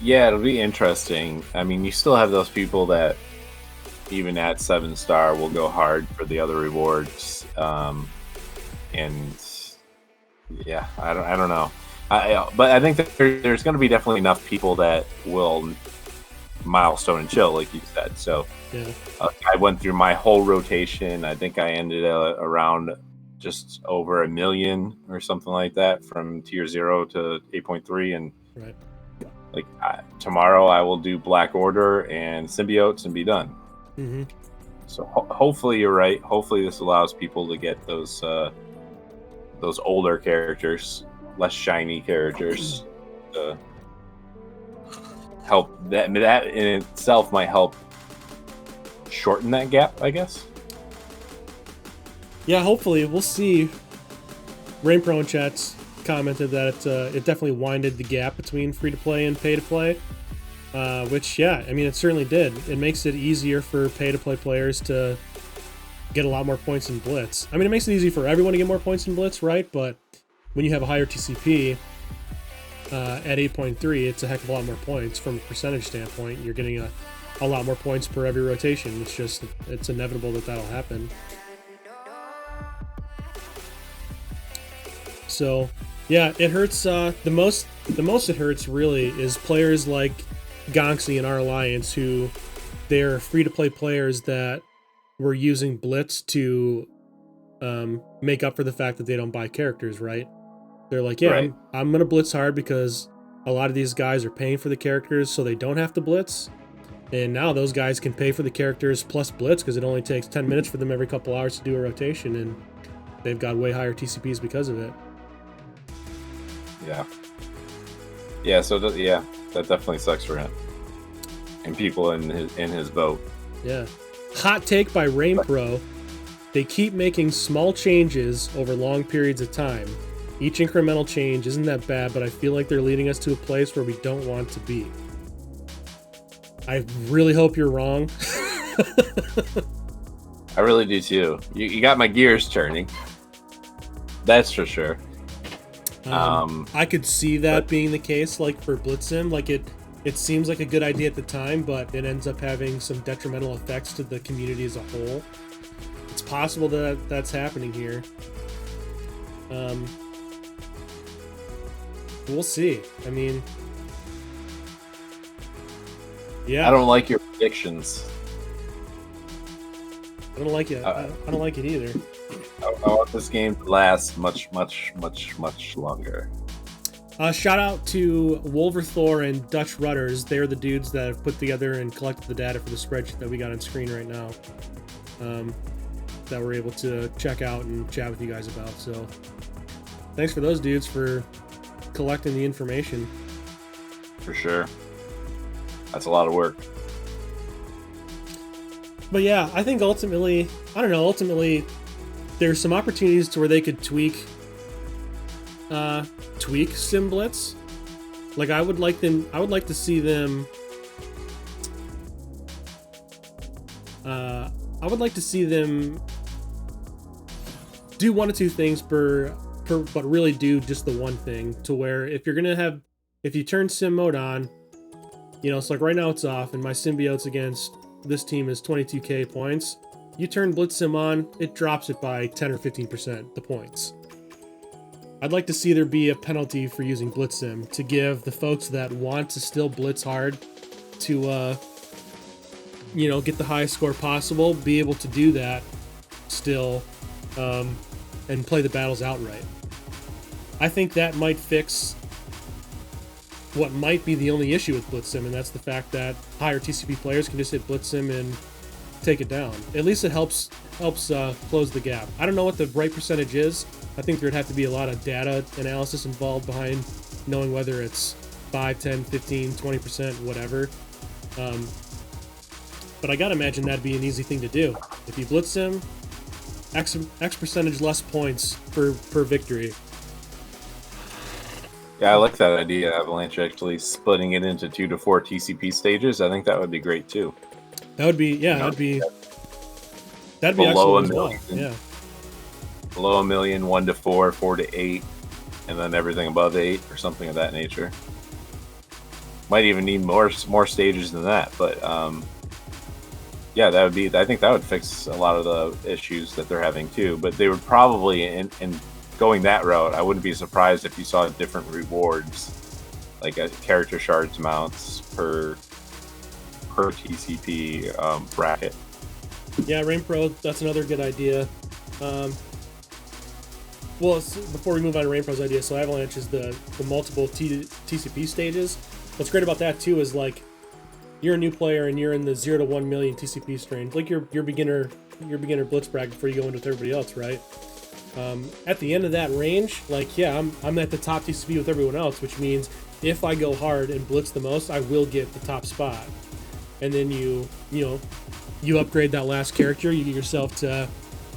Yeah, it'll be interesting. I mean, you still have those people that even at 7-star will go hard for the other rewards, and yeah, I don't know. But I think that there's going to be definitely enough people that will milestone and chill, like you said. So yeah. I went through my whole rotation. I think I ended around just over 1 million or something like that from tier 0 to 8.3, and right. Like tomorrow I will do Black Order and Symbiotes and be done. Mm-hmm. So hopefully you're right. Hopefully this allows people to get those older characters, less shiny characters. Help that in itself might help shorten that gap, I guess. Yeah, hopefully we'll see. Rain Pro in chat's commented that it definitely winded the gap between free to play and pay to play. Which, yeah, I mean, it certainly did. It makes it easier for pay-to-play players to get a lot more points in Blitz. I mean, it makes it easy for everyone to get more points in Blitz, right? But when you have a higher TCP at 8.3, it's a heck of a lot more points from a percentage standpoint. You're getting a lot more points per every rotation. It's inevitable that that'll happen. So, yeah, it hurts. The most it hurts really is players like Gonxie in our alliance, who they're free-to-play players that were using Blitz to make up for the fact that they don't buy characters, right? They're like, yeah, right. I'm going to Blitz hard because a lot of these guys are paying for the characters so they don't have to Blitz. And now those guys can pay for the characters plus Blitz because it only takes 10 minutes for them every couple hours to do a rotation, and they've got way higher TCPs because of it. Yeah. Yeah, yeah, that definitely sucks for him and people in his boat. Yeah. Hot take by Rain Pro. They keep making small changes over long periods of time. Each incremental change isn't that bad, but I feel like they're leading us to a place where we don't want to be. I really hope you're wrong. I really do too. You got my gears turning. That's for sure. I could see that being the case, like for Blitzsim. Like it seems like a good idea at the time, but it ends up having some detrimental effects to the community as a whole. It's possible that that's happening here. We'll see. I mean, yeah. I don't like your predictions. I don't like it. I don't like it either. I want this game to last much, much, much, much longer. Shout out to Wolverthor and Dutch Rudders. They're the dudes that have put together and collected the data for the spreadsheet that we got on screen right now. That we're able to check out and chat with you guys about. So thanks for those dudes for collecting the information. For sure. That's a lot of work. But yeah, I think ultimately, there's some opportunities to where they could tweak Sim Blitz. Like I would like to see them do one or two things but really do just the one thing, to where if you turn sim mode on, it's like right now it's off and my symbiotes against this team is 22k points. You turn Blitz Sim on, it drops it by 10 or 15%, the points. I'd like to see there be a penalty for using Blitz Sim to give the folks that want to still blitz hard to, get the highest score possible, be able to do that still, and play the battles outright. I think that might fix what might be the only issue with Blitz Sim, and that's the fact that higher TCP players can just hit Blitz Sim and take it down. At least it helps close the gap. I don't know what the right percentage is. I think there'd have to be a lot of data analysis involved behind knowing whether it's 5, 10, 15, 20%, whatever. But I gotta imagine that'd be an easy thing to do. If you Blitz Sim, X percentage less points per victory. Yeah, I like that idea. Avalanche actually splitting it into 2 to 4 TCP stages. I think that would be great too. That would be that'd be below excellent as well. Yeah. Below 1 million, 1 to 4, 4 to 8, and then everything above 8 or something of that nature. Might even need more stages than that, but yeah, that would be. I think that would fix a lot of the issues that they're having too. But they would probably in going that route, I wouldn't be surprised if you saw different rewards, like a character shards amounts per TCP bracket. Yeah, Rain Pro, that's another good idea. Well, before we move on to Rain Pro's idea, so Avalanche is the multiple TCP stages. What's great about that too is like you're a new player and you're in the 0 to 1 million TCP range, like your beginner blitz bracket before you go into with everybody else, right? At the end of that range, like yeah, I'm at the top TCP with everyone else, which means if I go hard and blitz the most, I will get the top spot. And then you upgrade that last character, you get yourself to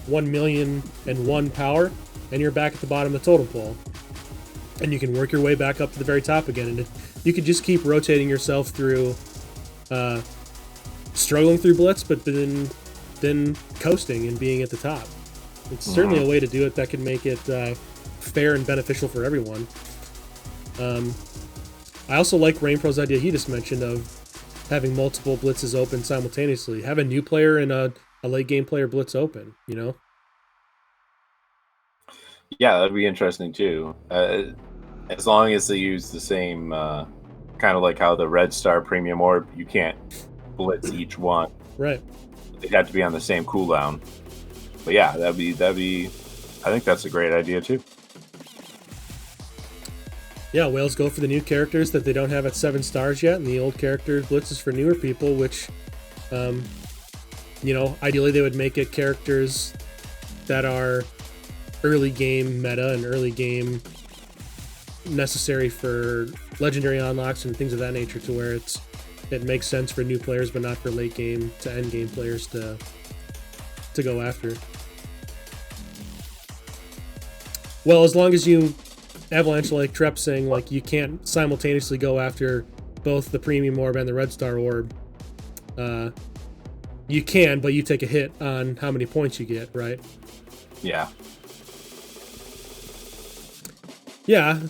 1,000,001 power, and you're back at the bottom of the totem pole. And you can work your way back up to the very top again, and you could just keep rotating yourself through, struggling through blitz, but then coasting and being at the top. It's certainly a way to do it that can make it fair and beneficial for everyone. I also like Rain Pro's idea he just mentioned of having multiple blitzes open simultaneously. Have a new player and a late game player blitz open, Yeah, that'd be interesting too. As long as they use the same, kind of like how the Red Star Premium Orb, you can't blitz each one. Right. They'd have to be on the same cooldown. But yeah, that'd be. I think that's a great idea too. Yeah, whales go for the new characters that they don't have at 7 stars yet, and the old character blitzes for newer people, which, ideally they would make it characters that are early game meta and early game necessary for legendary unlocks and things of that nature, to where it makes sense for new players, but not for late game to end game players to go after. Well, as long as you Avalanche, like Trep saying, like you can't simultaneously go after both the premium orb and the red star orb. You can, but you take a hit on how many points you get, right? Yeah. Yeah.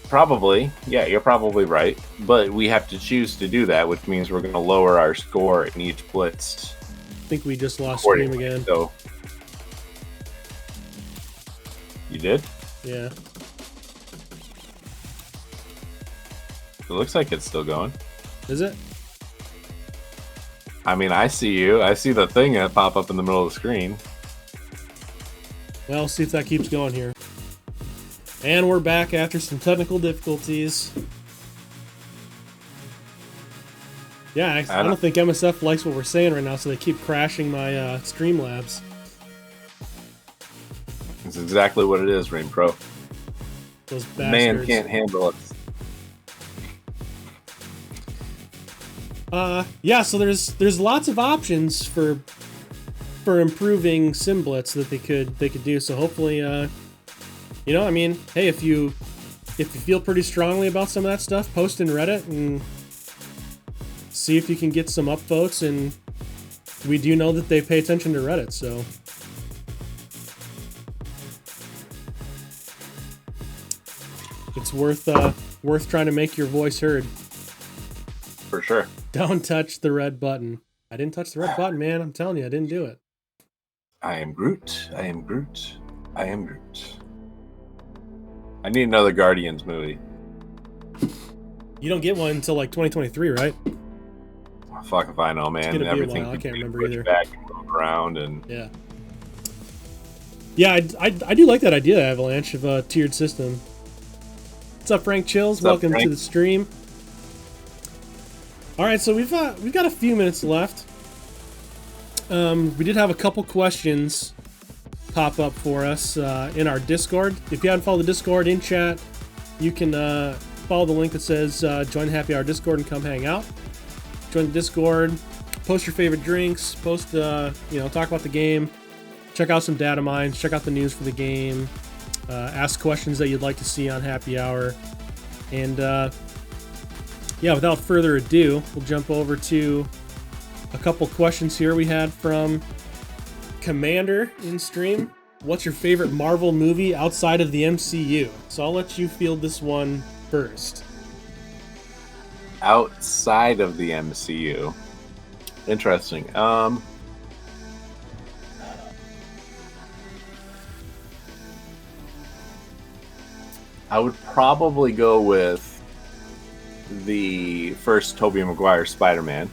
Probably. Yeah, you're probably right. But we have to choose to do that, which means we're going to lower our score in each blitz. I think we just lost stream again. So, you did? Yeah. It looks like it's still going. Is it? I mean, I see you. I see the thing that pop up in the middle of the screen. Well, see if that keeps going here. And we're back after some technical difficulties. Yeah, I don't think MSF likes what we're saying right now, so they keep crashing my Streamlabs. That's exactly what it is, Rain Pro. Those bastards. Man can't handle it. Yeah, so there's lots of options for improving Simblitz that they could do. So hopefully, you know, I mean, hey, if you feel pretty strongly about some of that stuff, post in Reddit and see if you can get some upvotes. And we do know that they pay attention to Reddit, so. It's worth trying to make your voice heard. For sure. Don't touch the red button. I didn't touch the red button, man. I'm telling you, I didn't do it. I am Groot. I am Groot. I am Groot. I need another Guardians movie. You don't get one until like 2023, right? Oh, fuck if I know, man. It's gonna be Everything a while. I can't remember either. Back and move around and yeah. Yeah, I do like that idea, Avalanche, of a tiered system. What's up, Frank Chills? Welcome to the stream. All right, so we've got a few minutes left. We did have a couple questions pop up for us in our Discord. If you haven't followed the Discord in chat, you can follow the link that says join the Happy Hour Discord and come hang out. Join the Discord, post your favorite drinks, post talk about the game, check out some data mines, check out the news for the game, ask questions that you'd like to see on Happy Hour, and yeah, without further ado, we'll jump over to a couple questions here we had from Commander in stream. What's your favorite Marvel movie outside of the MCU? So I'll let you field this one first. outside of the MCU. Interesting. I would probably go with the first Tobey Maguire Spider-Man.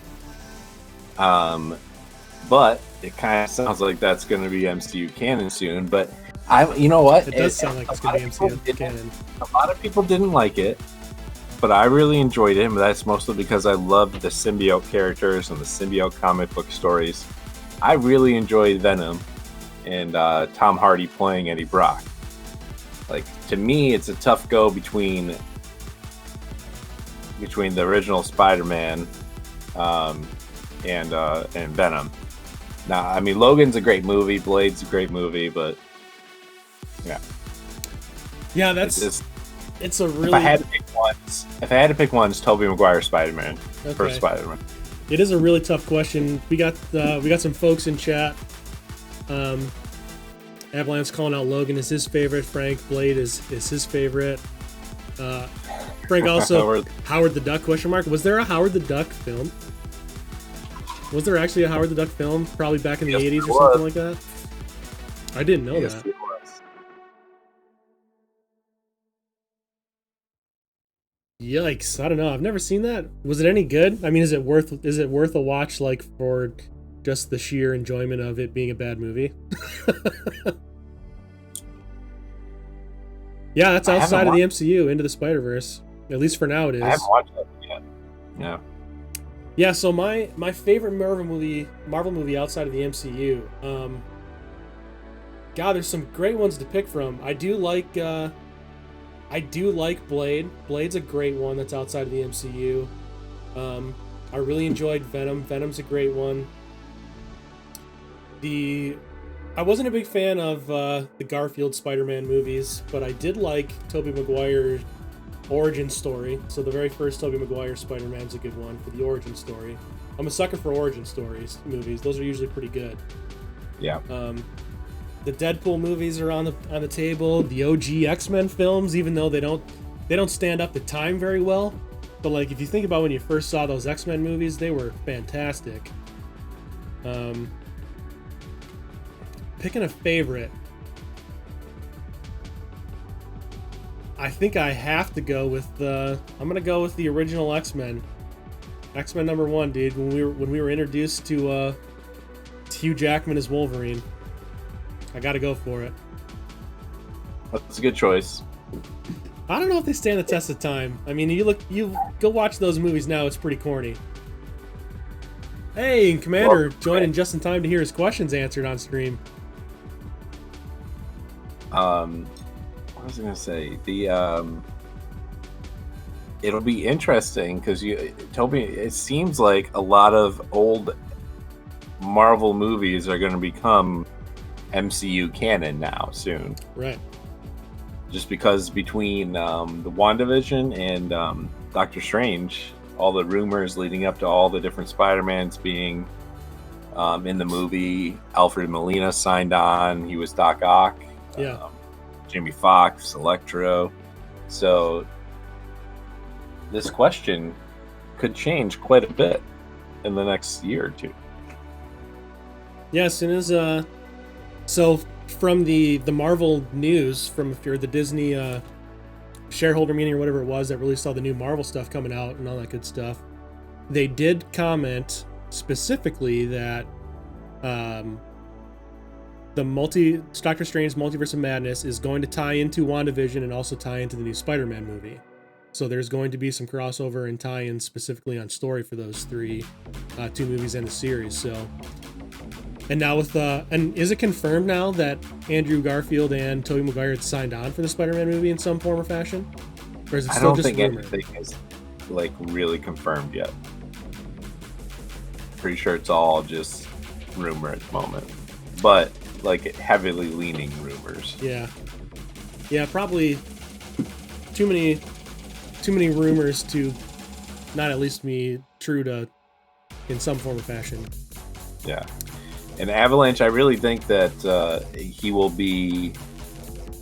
But it kind of sounds like that's going to be MCU canon soon. But you know what? It does sound like it's going to be MCU canon. A lot of people didn't like it, but I really enjoyed it. But that's mostly because I loved the symbiote characters and the symbiote comic book stories. I really enjoyed Venom and Tom Hardy playing Eddie Brock. Like, to me, it's a tough go between the original Spider-Man and Venom. Now, I mean, Logan's a great movie, Blade's a great movie, but yeah, it's a really. If I had to pick one, it's Tobey Maguire Spider-Man, first Spider-Man. It is a really tough question. We got some folks in chat. Avalanche calling out Logan is his favorite. Frank, Blade is his favorite. Frank also Howard the Duck ? Was there a Howard the Duck film? Was there actually a Howard the Duck film? Probably back in the 80s or something like that. I didn't know that. It was. Yikes! I don't know. I've never seen that. Was it any good? I mean, is it worth a watch, like, for just the sheer enjoyment of it being a bad movie? Yeah, that's outside of the MCU, Into the Spider-Verse. At least for now it is. I haven't watched that yet. Yeah. Yeah, so my favorite Marvel movie outside of the MCU. God, there's some great ones to pick from. I do like I do like Blade. Blade's a great one that's outside of the MCU. I really enjoyed Venom. Venom's a great one. I wasn't a big fan of the Garfield Spider-Man movies, but I did like Tobey Maguire's origin story. So the very first Tobey Maguire Spider-Man's a good one for the origin story. I'm a sucker for origin stories movies. Those are usually pretty good. Yeah. The Deadpool movies are on the table. The OG X-Men films, even though they don't stand up to time very well, but like if you think about when you first saw those X-Men movies, they were fantastic. Picking a favorite, I think I have to go with I'm gonna go with the original X-Men. X-Men #1, dude. When we were introduced to Hugh Jackman as Wolverine, I gotta go for it. That's a good choice. I don't know if they stand the test of time. I mean, you go watch those movies now, it's pretty corny. Hey, and Commander joining just in time to hear his questions answered on stream. What was I gonna say? It'll be interesting because Toby. It seems like a lot of old Marvel movies are going to become MCU canon now soon. Right. Just because between the WandaVision and Doctor Strange, all the rumors leading up to all the different Spider-Mans being in the movie, Alfred Molina signed on. He was Doc Ock. Yeah. Jamie Foxx, Electro. So this question could change quite a bit in the next year or two. Yeah, as soon as so from the Marvel news, from if you're the Disney shareholder meeting or whatever it was that released all the new Marvel stuff coming out and all that good stuff, they did comment specifically that Doctor Strange's Multiverse of Madness is going to tie into WandaVision and also tie into the new Spider-Man movie. So there's going to be some crossover and tie-ins specifically on story for those two movies and the series. So, and now with and is it confirmed now that Andrew Garfield and Tobey Maguire had signed on for the Spider-Man movie in some form or fashion? Or is it still just rumor? I don't think anything is like really confirmed yet. Pretty sure it's all just rumor at the moment, but like heavily leaning rumors. Yeah, probably too many rumors to not at least be true to in some form or fashion. Yeah, and Avalanche, I really think that he will be,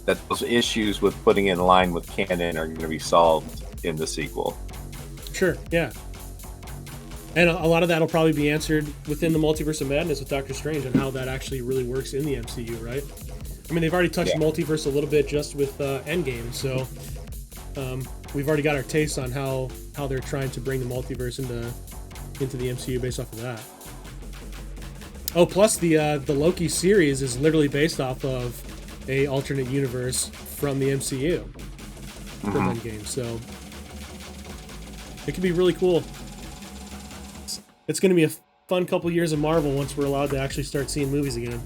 that those issues with putting in line with canon are going to be solved in the sequel. Sure, yeah. And a lot of that will probably be answered within the Multiverse of Madness with Doctor Strange and how that actually really works in the MCU, right? I mean, they've already touched multiverse a little bit just with Endgame, so we've already got our taste on how they're trying to bring the multiverse into the MCU based off of that. Oh, plus the Loki series is literally based off of a alternate universe from the MCU from Endgame, so it could be really cool. It's going to be a fun couple years of Marvel once we're allowed to actually start seeing movies again.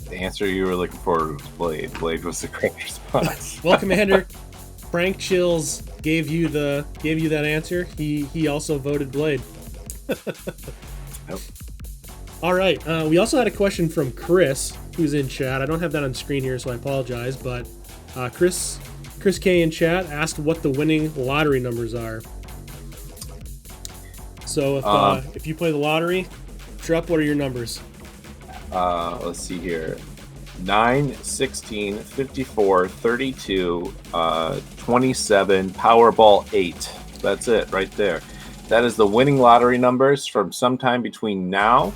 The answer you were looking for was Blade. Blade was the correct response. Well, Commander, Frank Chills gave you that answer. He also voted Blade. Nope. All right. We also had a question from Chris, who's in chat. I don't have that on screen here, so I apologize. But Chris K in chat asked what the winning lottery numbers are. So if you play the lottery, Trep, what are your numbers? Let's see here. 9, 16, 54, 32, 27, Powerball 8. That's it right there. That is the winning lottery numbers from sometime between now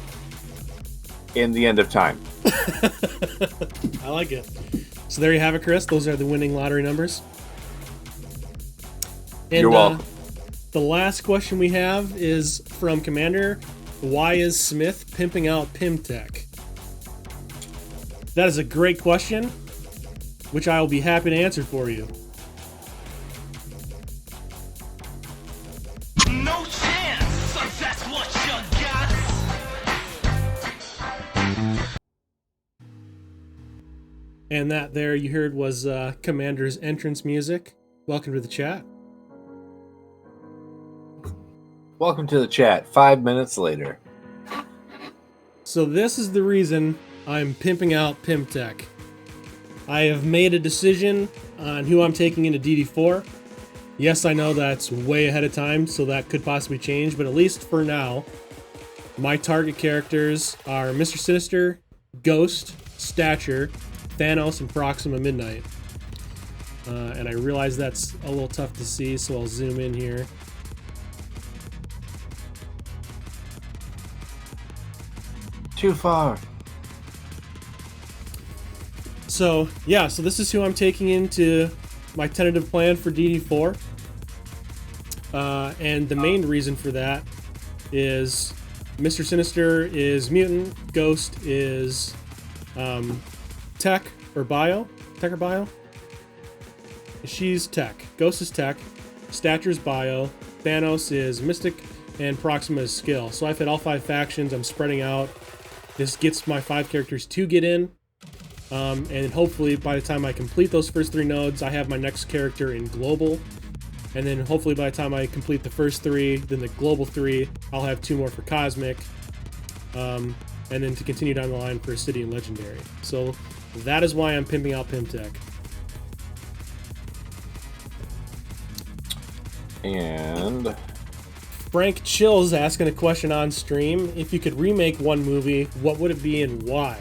and the end of time. I like it. So there you have it, Chris. Those are the winning lottery numbers. And, you're welcome. The last question we have is from Commander. Why is Smith pimping out pymtech? That is a great question, which I will be happy to answer for you. No chance, so that's what you got. And that there you heard was Commander's entrance music. Welcome to the chat. Welcome to the chat. 5 minutes later. So this is the reason I'm pimping out pymtech. I have made a decision on who I'm taking into DD4. Yes, I know that's way ahead of time, so that could possibly change, but at least for now, my target characters are Mr. Sinister, Ghost, Stature, Thanos, and Proxima Midnight. And I realize that's a little tough to see, so I'll zoom in here. Too far. So this is who I'm taking into my tentative plan for DD4. And the main reason for that is Mr. Sinister is mutant, Ghost is tech or bio. Tech or bio? She's tech. Ghost is tech. Stature's bio. Thanos is mystic, and Proxima is skill. So I've hit all 5 factions. I'm spreading out. This gets my 5 characters to get in. And hopefully by the time I complete those first 3 nodes, I have my next character in global. And then hopefully by the time I complete the first 3, then the global 3, I'll have 2 more for cosmic. And then to continue down the line for city and legendary. So that is why I'm pimping out pymtech. And Frank Chill's asking a question on stream. If you could remake one movie, what would it be and why?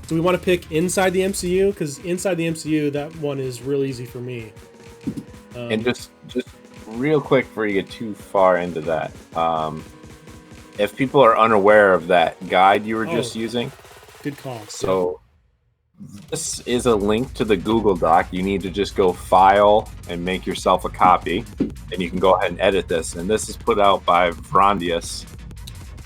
Do we want to pick inside the MCU? Because inside the MCU, that one is real easy for me. And just real quick before you get too far into that, if people are unaware of that guide you were just using, good call. So this is a link to the Google Doc. You need to just go file and make yourself a copy, and you can go ahead and edit this. And this is put out by Vrondius,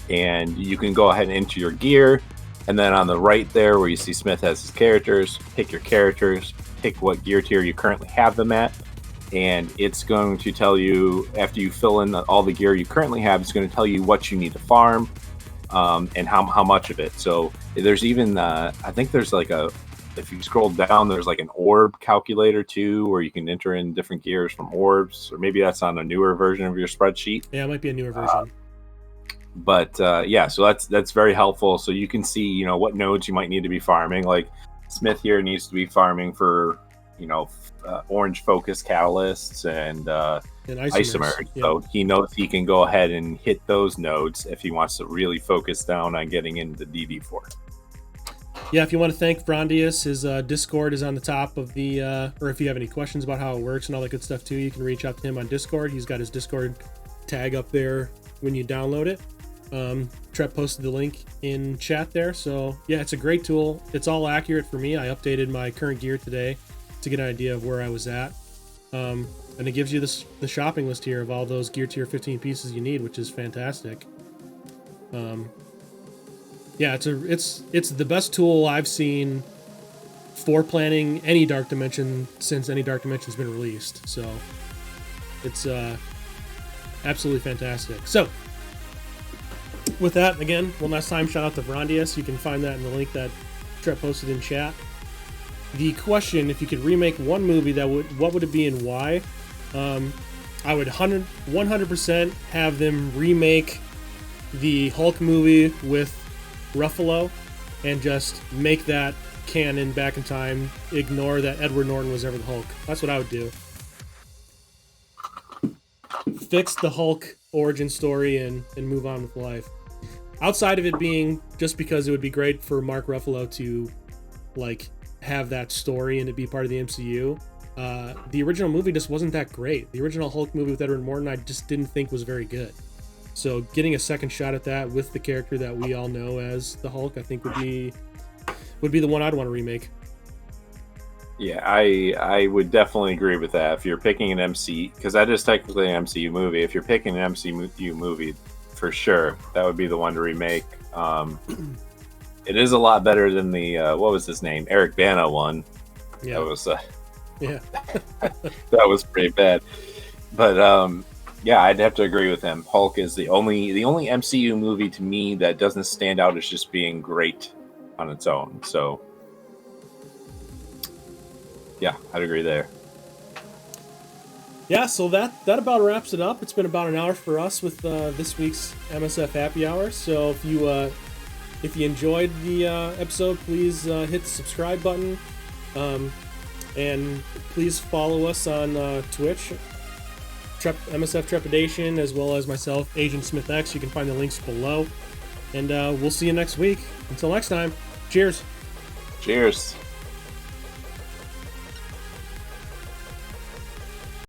and you can go ahead and enter your gear. And then on the right there where you see Smith has his characters, pick your characters, pick what gear tier you currently have them at. And it's going to tell you, after you fill in all the gear you currently have, it's going to tell you what you need to farm and how much of it. So there's even, I think there's like if you scroll down, there's like an orb calculator too, where you can enter in different gears from orbs, or maybe that's on a newer version of your spreadsheet. Yeah, it might be a newer version. Yeah, so that's very helpful. So you can see, what nodes you might need to be farming. Like Smith here needs to be farming for, orange focus catalysts and isomers. Yeah. So he knows he can go ahead and hit those nodes if he wants to really focus down on getting into DD4. Yeah, if you want to thank Vrondius, his Discord is on the top of the, or if you have any questions about how it works and all that good stuff too, you can reach out to him on Discord. He's got his Discord tag up there when you download it. Trep posted the link in chat there. So yeah, it's a great tool. It's all accurate for me. I updated my current gear today to get an idea of where I was at. And it gives you the shopping list here of all those gear tier 15 pieces you need, which is fantastic. Yeah, it's the best tool I've seen for planning any Dark Dimension since any Dark Dimension's been released. So it's absolutely fantastic. So with that, again, one last time, shout out to Vrondius. You can find that in the link that Trep posted in chat. The question, if you could remake one movie, what would it be and why? I would 100% have them remake the Hulk movie with Ruffalo and just make that canon back in time. Ignore that Edward Norton was ever the Hulk. That's what I would do. Fix the Hulk origin story and move on with life. Outside of it being just because it would be great for Mark Ruffalo to have that story and to be part of the MCU. The original movie just wasn't that great. The original Hulk movie with Edward Norton I just didn't think was very good. So getting a second shot at that with the character that we all know as the Hulk, I think would be the one I'd want to remake. Yeah, I would definitely agree with that. If you're picking an MCU, because that is technically an MCU movie. If you're picking an MCU movie, for sure, that would be the one to remake. It is a lot better than the what was his name, Eric Bana one. Yeah, that was yeah, that was pretty bad. But yeah, I'd have to agree with him. Hulk is the only MCU movie to me that doesn't stand out as just being great on its own. So Yeah, I'd agree there. Yeah, so that about wraps it up. It's been about an hour for us with this week's MSF Happy Hour. So if you enjoyed the episode, please hit the subscribe button, and please follow us on Twitch, MSF Trepidation, as well as myself, Agent Smith X. You can find the links below, and we'll see you next week. Until next time, cheers. Cheers.